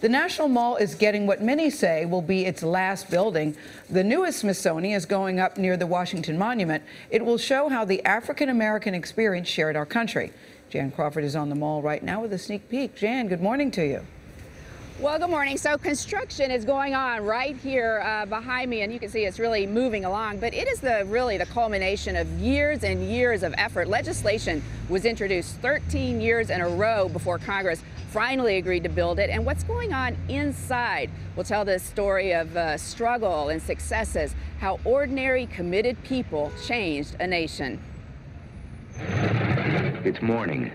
The National Mall is getting what many say will be its last building. The newest Smithsonian is going up near the Washington Monument. It will show how the African-American experience shared our country. Jan Crawford is on the mall right now with a sneak peek. Jan, good morning to you. Well, good morning. So construction is going on right here behind me, and you can see it's really moving along. But it is really the culmination of years and years of effort. Legislation was introduced 13 years in a row before Congress finally agreed to build it. And what's going on inside will tell the story of struggle and successes, how ordinary, committed people changed a nation. It's morning.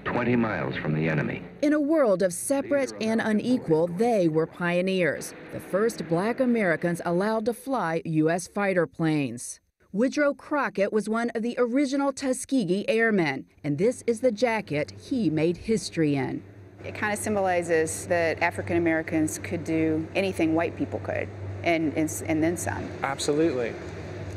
20 miles from the enemy. In a world of separate and unequal, they were pioneers, the first black Americans allowed to fly U.S. fighter planes. Woodrow Crockett was one of the original Tuskegee Airmen, and this is the jacket he made history in. It kind of symbolizes that African Americans could do anything white people could, and then some. Absolutely.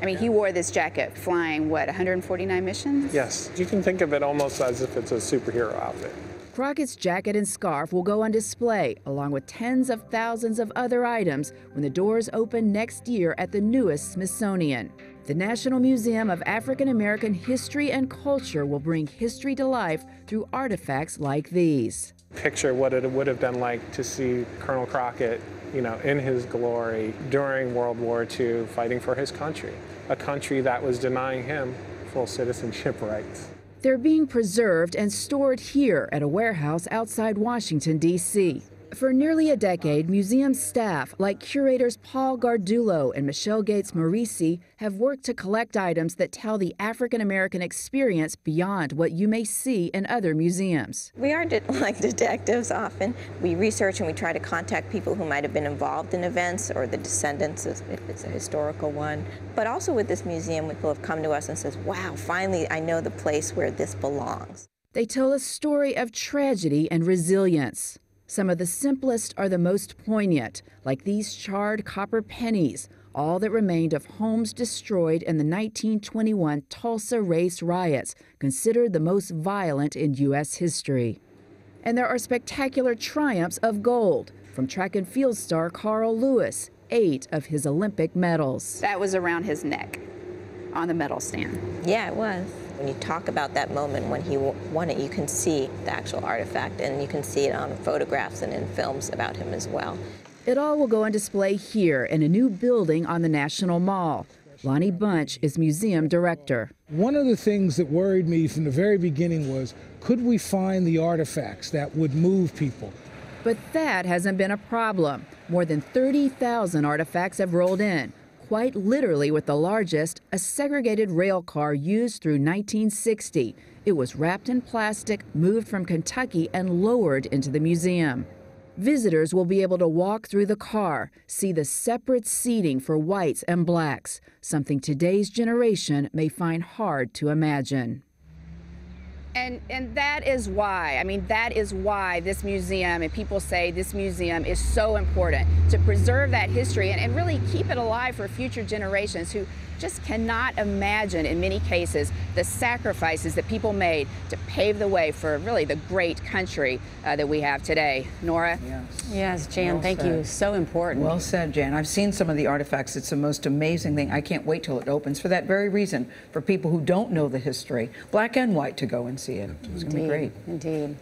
I mean, he wore this jacket flying, what, 149 missions? Yes. You can think of it almost as if it's a superhero outfit. Crockett's jacket and scarf will go on display, along with tens of thousands of other items, when the doors open next year at the newest Smithsonian. The National Museum of African American History and Culture will bring history to life through artifacts like these. Picture what it would have been like to see Colonel Crockett, in his glory during World War II, fighting for his country, a country that was denying him full citizenship rights. They're being preserved and stored here at a warehouse outside Washington, D.C. For nearly a decade, museum staff like curators Paul Gardulo and Michelle Gates-Marisi have worked to collect items that tell the African-American experience beyond what you may see in other museums. We are like detectives often. We research and we try to contact people who might have been involved in events or the descendants if it's a historical one. But also with this museum, people have come to us and says, wow, finally I know the place where this belongs. They tell a story of tragedy and resilience. Some of the simplest are the most poignant, like these charred copper pennies, all that remained of homes destroyed in the 1921 Tulsa race riots, considered the most violent in U.S. history. And there are spectacular triumphs of gold, from track and field star Carl Lewis, 8 of his Olympic medals. That was around his neck on the medal stand. Yeah, it was. When you talk about that moment when he won it, you can see the actual artifact, and you can see it on photographs and in films about him as well. It all will go on display here in a new building on the National Mall. Lonnie Bunch is museum director. One of the things that worried me from the very beginning was, could we find the artifacts that would move people? But that hasn't been a problem. More than 30,000 artifacts have rolled in. Quite literally with the largest, a segregated rail car used through 1960. It was wrapped in plastic, moved from Kentucky, and lowered into the museum. Visitors will be able to walk through the car, see the separate seating for whites and blacks, something today's generation may find hard to imagine. And that is why, that is why this museum, and people say this museum is so important, to preserve that history and really keep it alive for future generations who just cannot imagine, in many cases, the sacrifices that people made to pave the way for really the great country that we have today. Nora? Yes, Jan, well thank you. So important. Well said, Jan. I've seen some of the artifacts. It's the most amazing thing. I can't wait till it opens for that very reason, for people who don't know the history, black and white, to go and see it. It's going to be great. Indeed.